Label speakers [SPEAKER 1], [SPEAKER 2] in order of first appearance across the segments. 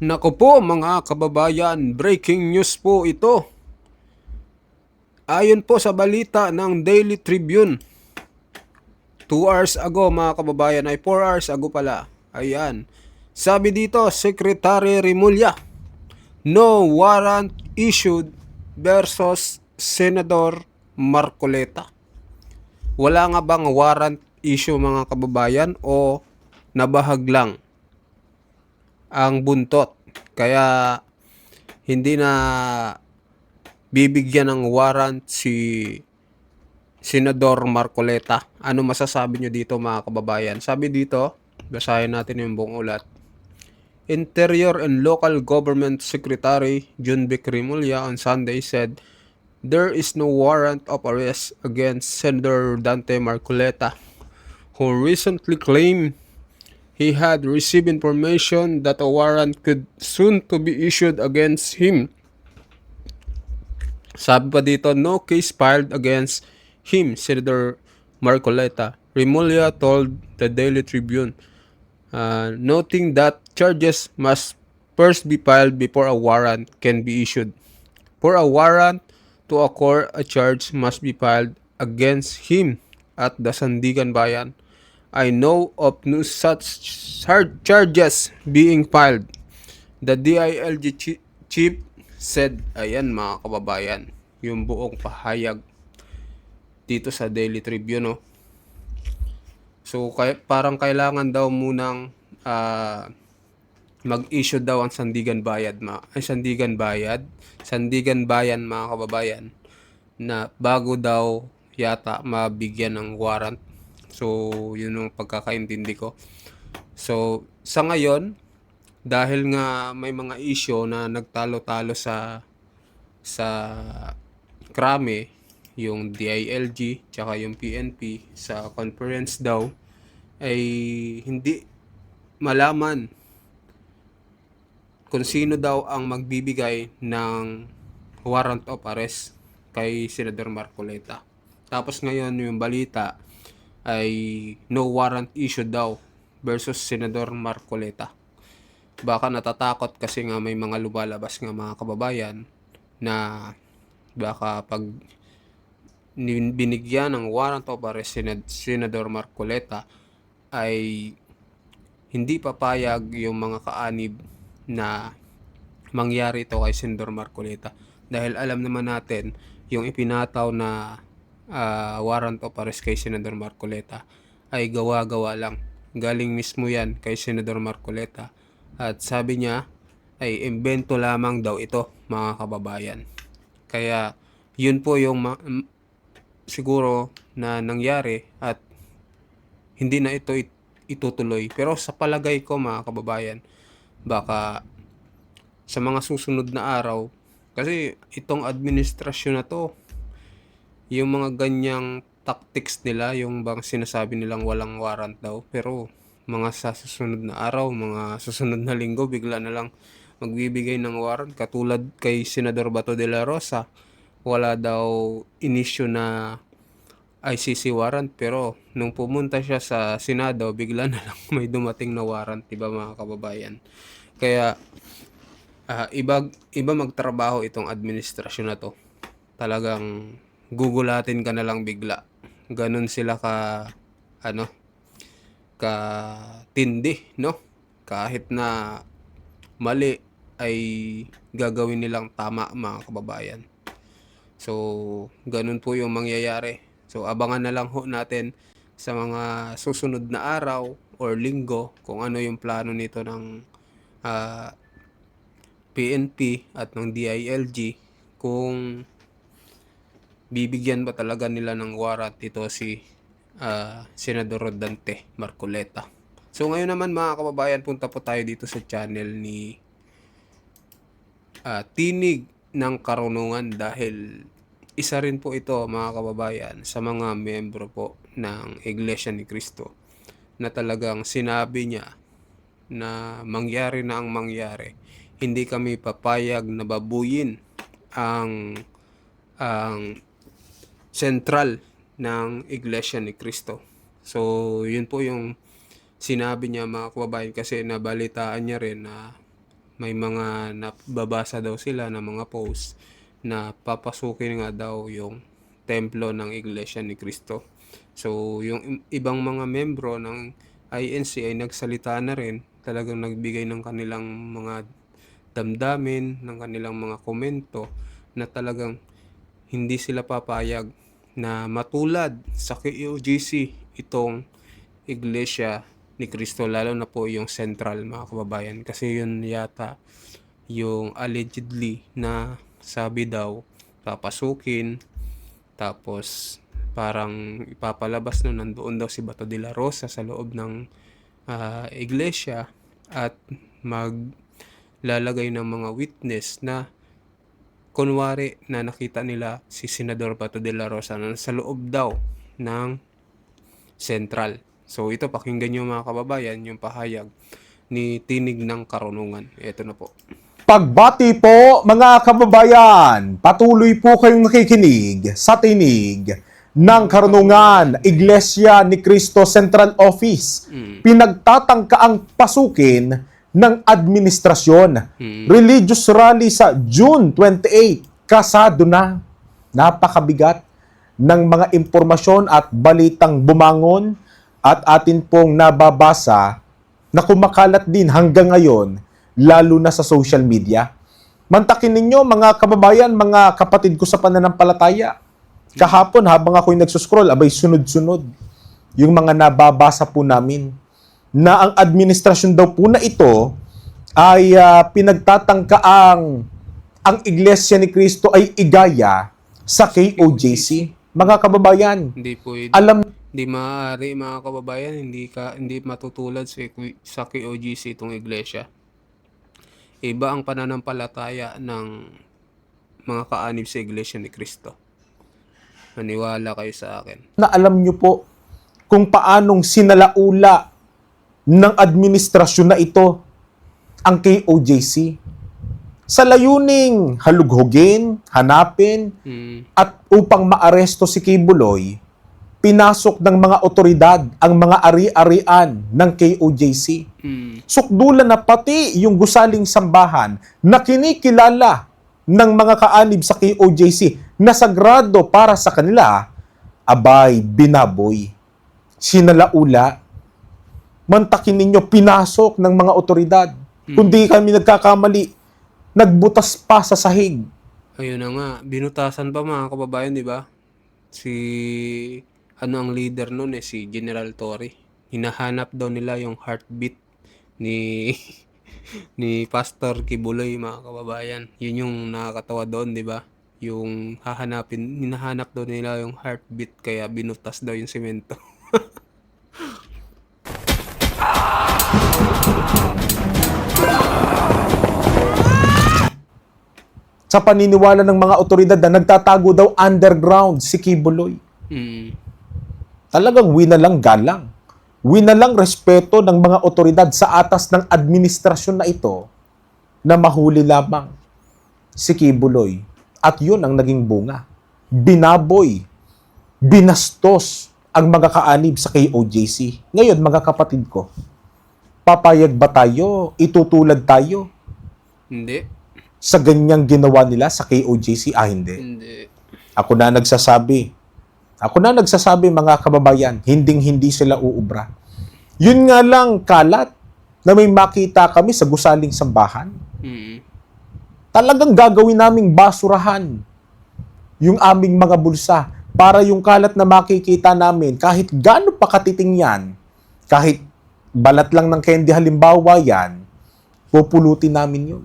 [SPEAKER 1] Naku po mga kababayan, breaking news po ito. Ayon po sa balita ng Daily Tribune, 2 hours ago mga kababayan, ay 4 hours ago pala. Ayan. Sabi dito, Secretary Remulla, no warrant issued versus Senador Marcoleta. Wala nga bang warrant issue mga kababayan o nabahag lang ang buntot? Kaya hindi na bibigyan ng warrant si Senador Marcoleta. Ano masasabi nyo dito mga kababayan? Sabi dito, basahin natin yung buong ulat. Interior and Local Government Secretary Junvic Rimulya on Sunday said there is no warrant of arrest against Senator Dante Marcoleta, who recently claimed he had received information that a warrant could soon to be issued against him. Sabi pa dito, no case filed against him, Senator Marcoleta. Remulla told the Daily Tribune, noting that charges must first be filed before a warrant can be issued. For a warrant to occur, a charge must be filed against him at the Sandigan Bayan. I know of no such charges being filed. The DILG chief said, ayan mga kababayan, yung buong pahayag dito sa Daily Tribune, no? So, parang kailangan daw munang mag-issue daw ang Sandigan Bayan mga kababayan, na bago daw yata mabigyan ng warrant. So, yun yung pagkakaintindi ko. So, sa ngayon, dahil nga may mga issue na nagtalo-talo sa krame, yung DILG tsaka yung PNP sa conference daw, ay hindi malaman kung sino daw ang magbibigay ng warrant of arrest kay Senador Marcoleta. Tapos ngayon yung balita ay no warrant issued daw versus Senador Marcoleta. Baka natatakot kasi nga may mga lumalabas nga mga kababayan na baka pag binigyan ng warrant of arrest Senador Marcoleta ay hindi papayag yung mga kaanib na mangyari ito kay Senador Marcoleta. Dahil alam naman natin yung ipinataw na warrant of arrest kay Senador Marcoleta ay gawa-gawa lang. Galing mismo yan kay Senador Marcoleta. At sabi niya ay imbento lamang daw ito mga kababayan. Kaya yun po yung siguro na nangyari at hindi na ito itutuloy. Pero sa palagay ko mga kababayan, baka sa mga susunod na araw, kasi itong administrasyon na to, yung mga ganyang tactics nila, yung bang sinasabi nilang walang warrant daw, pero mga sa susunod na araw, mga susunod na linggo, bigla na lang magbibigay ng warrant. Katulad kay Senador Bato de la Rosa, wala daw inisyu na ICC warrant, pero nung pumunta siya sa Senado, bigla na lang may dumating na warrant, diba mga kababayan? Kaya iba magtrabaho itong administrasyon na to. Talagang gugulatin ka na lang bigla. Ganun sila ano, ka tindi, no? Kahit na mali ay gagawin nilang tama mga kababayan. So, ganun po yung mangyayari. So, abangan na lang ho natin sa mga susunod na araw or linggo kung ano yung plano nito ng PNP at ng DILG, kung bibigyan ba talaga nila ng warrant ito si Senador Dante Marcoleta. So ngayon naman mga kababayan, punta po tayo dito sa channel ni Tinig ng Karunungan, dahil isa rin po ito mga kababayan sa mga membro po ng Iglesia ni Cristo na talagang sinabi niya na mangyari na ang mangyari, hindi kami papayag na babuyin ang sentral ng Iglesia ni Cristo. So, yun po yung sinabi niya mga kababayan, kasi nabalitaan niya rin na may mga nababasa daw sila na mga post na papasukin nga daw yung templo ng Iglesia ni Cristo. So, yung ibang mga membro ng INC ay nagsalita na rin, talagang nagbigay ng kanilang mga damdamin, ng kanilang mga komento na talagang hindi sila papayag na matulad sa KOGC itong Iglesia ni Cristo, lalo na po yung Central, mga kababayan, kasi yun yata yung allegedly na sabi daw papasukin, tapos parang ipapalabas na nandoon daw si Bato de la Rosa sa loob ng iglesia at maglalagay ng mga witness na kunwari na nakita nila si Senador Bato de la Rosa na sa loob daw ng Central. So ito, pakinggan nyo mga kababayan yung pahayag ni Tinig ng Karunungan. Ito na po.
[SPEAKER 2] Pagbati po mga kababayan, patuloy po kayong nakikinig sa Tinig ng Karunungan, Iglesia ni Cristo Central Office. Pinagtatangkaang pasukin ng administrasyon. Religious rally sa June 28, kasado na. Napakabigat ng mga impormasyon at balitang bumangon at atin pong nababasa na kumakalat din hanggang ngayon, lalo na sa social media. Mantakin ninyo mga kababayan, mga kapatid ko sa pananampalataya. Kahapon habang ako'y nagsuscroll, abay sunod-sunod yung mga nababasa po namin na ang administrasyon daw po na ito ay ang Iglesia ni Cristo ay igaya sa KOJC. Mga kababayan,
[SPEAKER 1] Hindi po hindi maaari mga kababayan, hindi matutulad sa KOGC itong iglesia. Iba ang pananampalataya ng mga kaanib sa Iglesia ni Cristo. Maniwala kayo sa akin.
[SPEAKER 2] na alam nyo po kung paanong sinalaula ng administrasyon na ito ang KOJC sa layuning halughugin, hanapin, at upang maaresto si Kibuloy, pinasok ng mga otoridad ang mga ari-arian ng KOJC. Sukdulan na pati yung gusaling sambahan na kinikilala ng mga kaanib sa KOJC na sagrado para sa kanila, abay, binaboy, sinalaula. Mantakin ninyo, pinasok ng mga otoridad. Kundi kami nagkakamali, nagbutas pa sa sahig.
[SPEAKER 1] Ayun na nga, binutasan pa mga kababayan, di ba? Ang leader nun si General Torre. Hinahanap daw nila yung heartbeat ni ni Pastor Kibuloy, mga kababayan. Yun yung nakakatawa doon, di ba? Yung hinahanap daw nila yung heartbeat, kaya binutas daw yung semento.
[SPEAKER 2] Sa paniniwala ng mga otoridad na nagtatago daw underground si Kibuloy. Talagang winalang galang, winalang respeto ng mga otoridad sa atas ng administrasyon na ito na mahuli lamang si Kibuloy. At yun ang naging bunga. Binaboy, binastos ang mga kaanib sa KOJC. Ngayon, mga kapatid ko, papayag ba tayo? Itutulad tayo?
[SPEAKER 1] Hindi.
[SPEAKER 2] Sa ganyang ginawa nila sa KOJC? Hindi.
[SPEAKER 1] Hindi.
[SPEAKER 2] Ako na nagsasabi mga kababayan, hinding-hindi sila uubra. Yun nga lang kalat na may makita kami sa gusaling sambahan. Talagang gagawin naming basurahan yung aming mga bulsa para yung kalat na makikita namin, kahit gaano pa katiting yan, kahit balat lang ng candy halimbawa yan, pupulutin namin yun.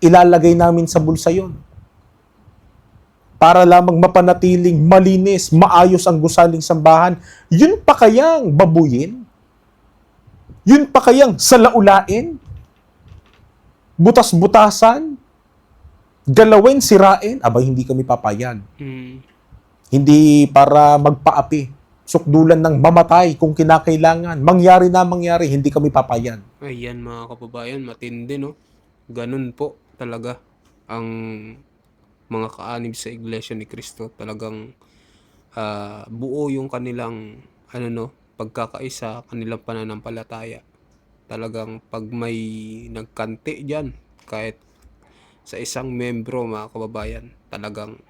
[SPEAKER 2] Ilalagay namin sa bulsa yon para lamang mapanatiling malinis, maayos ang gusaling sambahan. Yun pa kayang babuyin? Yun pa kayang salaulain? Butas-butasan? Galawin, sirain? Aba, hindi kami papayag. Hindi para magpaapi. Sukdulan ng mamatay kung kinakailangan. Mangyari, hindi kami papayag.
[SPEAKER 1] Ayan mga kababayan, matindi no? Ganun po talaga ang mga kaanib sa Iglesia ni Cristo. Talagang buo yung kanilang pagkakaisa, kanilang pananampalataya. Talagang pag may nagkanti dyan, kahit sa isang membro, mga kababayan, talagang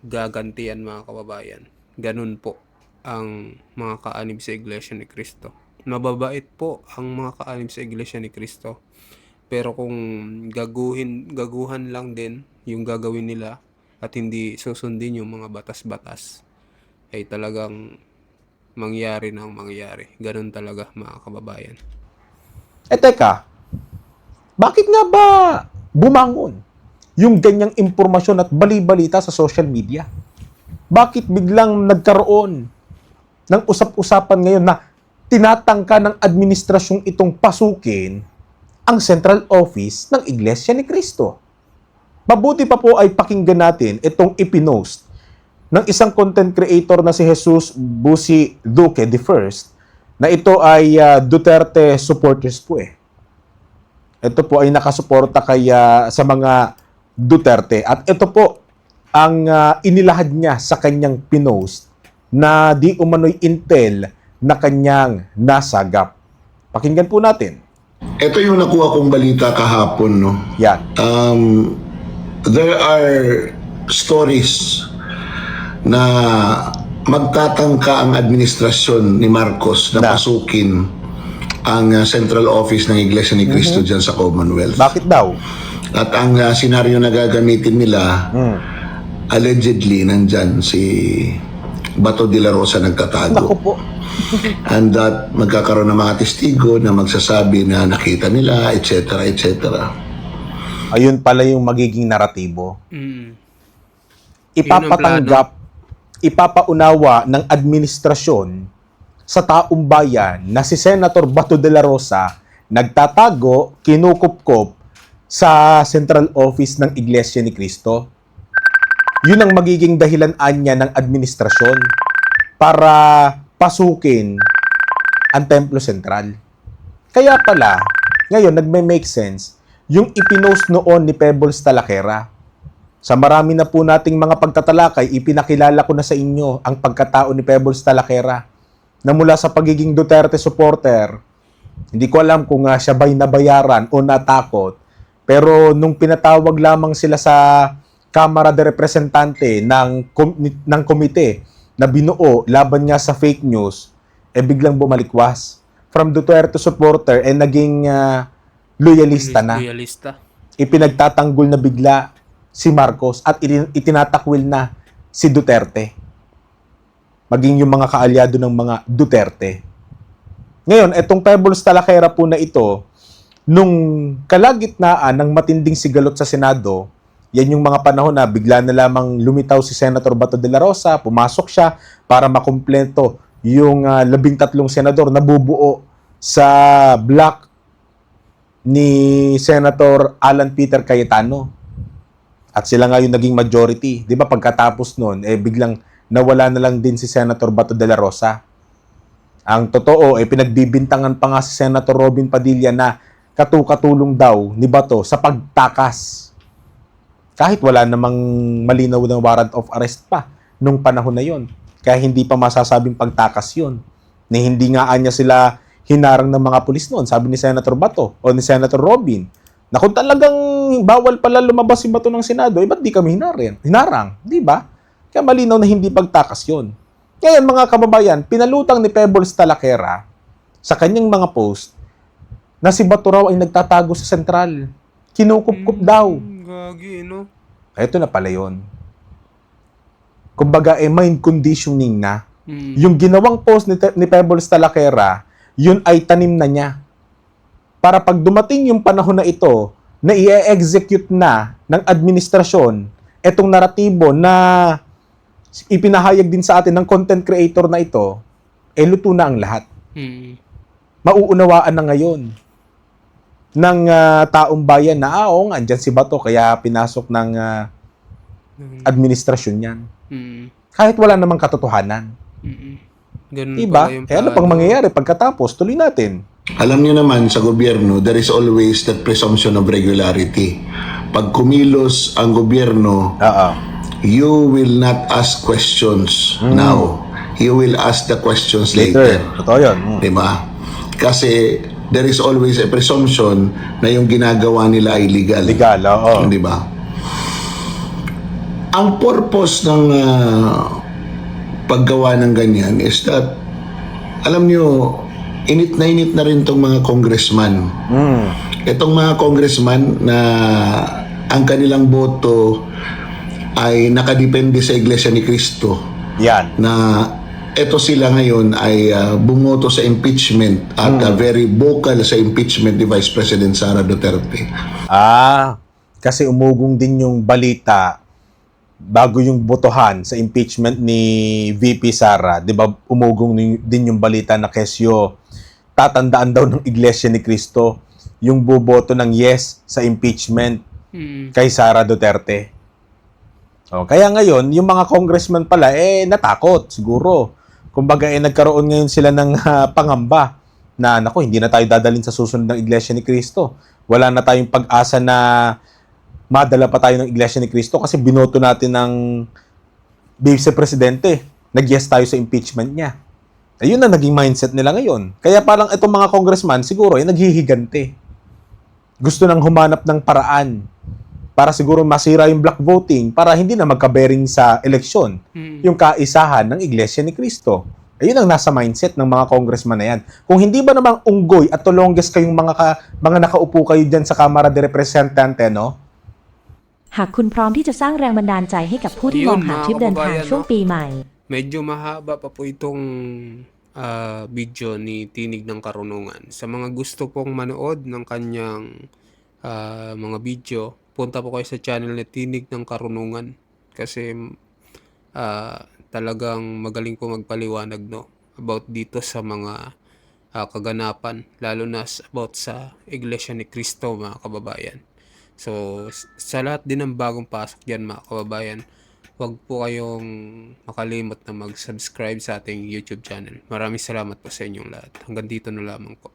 [SPEAKER 1] gagantian, mga kababayan. Ganun po ang mga kaanib sa Iglesia ni Cristo. Mababait po ang mga kaanib sa Iglesia ni Cristo. Pero kung gaguhan lang din yung gagawin nila at hindi susundin yung mga batas-batas, ay talagang mangyari ng mangyari. Ganun talaga, mga kababayan.
[SPEAKER 2] Teka, bakit nga ba bumangon yung ganyang impormasyon at bali-balita sa social media? Bakit biglang nagkaroon ng usap-usapan ngayon na tinatangka ng administrasyong itong pasukin ang central office ng Iglesia ni Cristo? Mabuti pa po ay pakinggan natin itong ipinost ng isang content creator na si Jesus Busi Duque the First, na ito ay Duterte supporters po eh. Ito po ay nakasuporta sa mga Duterte. At ito po ang inilahad niya sa kanyang pinost na di umano'y intel na kanyang nasagap. Pakinggan po natin.
[SPEAKER 3] Ito yung nakuha kong balita kahapon, no?
[SPEAKER 2] Yan.
[SPEAKER 3] There are stories na magtatangka ang administrasyon ni Marcos na pasukin ang central office ng Iglesia ni Cristo dyan sa Commonwealth.
[SPEAKER 2] Bakit daw?
[SPEAKER 3] At ang senaryo na gagamitin nila, allegedly, nandyan si Bato de la Rosa nagtatago.
[SPEAKER 2] Naku po.
[SPEAKER 3] And that magkakaroon ng mga testigo na magsasabi na nakita nila, etc., etc.
[SPEAKER 2] Ayun pala yung magiging naratibo.
[SPEAKER 1] Mm.
[SPEAKER 2] Ipapatanggap, ipapaunawa ng administrasyon sa taong bayan na si Senator Bato de la Rosa nagtatago, kinukupkop sa central office ng Iglesia ni Cristo. Yun ang magiging dahilan anya ng administrasyon para pasukin ang Templo Sentral. Kaya pala, ngayon nagme-make sense yung ipinost noon ni Pebbles Talakera. Sa marami na po nating mga pagtatalakay, ipinakilala ko na sa inyo ang pagkatao ni Pebbles Talakera na mula sa pagiging Duterte supporter, hindi ko alam kung siya ba'y nabayaran o natakot, pero nung pinatawag lamang sila sa Kamara de Representante ng komite na binuo laban nga sa fake news, biglang bumalikwas. From Duterte supporter, naging loyalista na.
[SPEAKER 1] Loyalista.
[SPEAKER 2] Ipinagtatanggol na bigla si Marcos at itinatakwil na si Duterte. Maging yung mga kaalyado ng mga Duterte. Ngayon, etong Pebbles Talakera po na ito, nung kalagitnaan ng matinding sigalot sa Senado, yan yung mga panahon na bigla na lamang lumitaw si Senator Bato de la Rosa, pumasok siya para makumpleto yung 13 senador na bubuo sa block ni Senator Alan Peter Cayetano. At sila nga yung naging majority. Di ba pagkatapos nun, biglang nawala na lang din si Senator Bato de la Rosa. Ang totoo, pinagbibintangan pa nga si Senator Robin Padilla na katulong daw ni Bato sa pagtakas. Kahit wala namang malinaw na warrant of arrest pa nung panahon na yon. Kaya hindi pa masasabing pagtakas yon. Na hindi nga anya sila hinarang ng mga pulis noon, sabi ni Senator Bato o ni Senator Robin, na kung talagang bawal pala lumabas si Bato ng Senado, ba't di kami hinarang? Di ba? Kaya malinaw na hindi pagtakas yon. Ngayon mga kababayan, pinalutang ni Pebbles Talakera sa kanyang mga post na si Bato raw ay nagtatago sa sentral. Kinukupkup daw.
[SPEAKER 1] Gagi, no?
[SPEAKER 2] Ito na pala yun. Kumbaga, mind conditioning na. Yung ginawang post ni Pebbles Talakera, yun ay tanim na niya. Para pag dumating yung panahon na ito, na i-execute na ng administrasyon, etong naratibo na ipinahayag din sa atin ng content creator na ito, luto na ang lahat. Mauunawaan na ngayon ng taong bayan na, andyan si Bato, kaya pinasok ng administrasyon yan. Kahit wala namang katotohanan.
[SPEAKER 1] Ganun
[SPEAKER 2] diba?
[SPEAKER 1] pala yung
[SPEAKER 2] Ano pang mangyayari pagkatapos? Tuloy natin.
[SPEAKER 3] Alam niyo naman, sa gobyerno, there is always that presumption of regularity. Pag kumilos ang gobyerno, you will not ask questions now. You will ask the questions later.
[SPEAKER 2] Totoo yun.
[SPEAKER 3] Diba? Kasi there is always a presumption na yung ginagawa nila ay legal.
[SPEAKER 2] Legal, oo.
[SPEAKER 3] Di ba? Ang purpose ng paggawa ng ganyan is that, alam nyo, init na rin tong mga congressman. Itong mga congressman na ang kanilang boto ay nakadepende sa Iglesia ni Cristo.
[SPEAKER 2] Yan.
[SPEAKER 3] Na eto sila ngayon ay bumoto sa impeachment at very vocal sa impeachment ni Vice President Sara Duterte.
[SPEAKER 2] Kasi umugong din yung balita bago yung botohan sa impeachment ni VP Sara. Di ba umugong din yung balita na kesyo tatandaan daw ng Iglesia ni Cristo yung buboto ng yes sa impeachment kay Sara Duterte. Kaya ngayon, yung mga congressman pala, natakot siguro. Kumbaga, nagkaroon ngayon sila ng pangamba na, naku, hindi na tayo dadalhin sa susunod ng Iglesia ni Cristo. Wala na tayong pag-asa na madala pa tayo ng Iglesia ni Cristo kasi binoto natin ng Vice Presidente. Nag-yes tayo sa impeachment niya. Ayun na naging mindset nila ngayon. Kaya parang itong mga congressman, siguro, naghihigante. Gusto nang humanap ng paraan para siguro masira yung black voting para hindi na magka-bearing sa eleksyon yung kaisahan ng Iglesia ni Cristo. Ayun ang nasa mindset ng mga congressman na yan. Kung hindi ba namang unggoy at tulongges kayong mga nakaupo kayo dyan sa Kamara de Representante, no?
[SPEAKER 4] หากคุณพร้อมที่จะสร้างแรงบันดาลใจให้กับผู้ที่มองหาทริปเดินทางช่วงปีใหม่
[SPEAKER 1] Medyo mahaba pa po itong video ni Tinig ng Karunungan. Sa mga gusto pong manood ng kanyang mga video, punta po kayo sa channel ni Tinig ng Karunungan kasi talagang magaling po magpaliwanag, no, about dito sa mga kaganapan, lalo na about sa Iglesia ni Cristo, mga kababayan. So sa lahat din ng bagong pasok dyan, mga kababayan, huwag po kayong makalimot na mag-subscribe sa ating YouTube channel. Maraming salamat po sa inyong lahat. Hanggang dito na lamang po.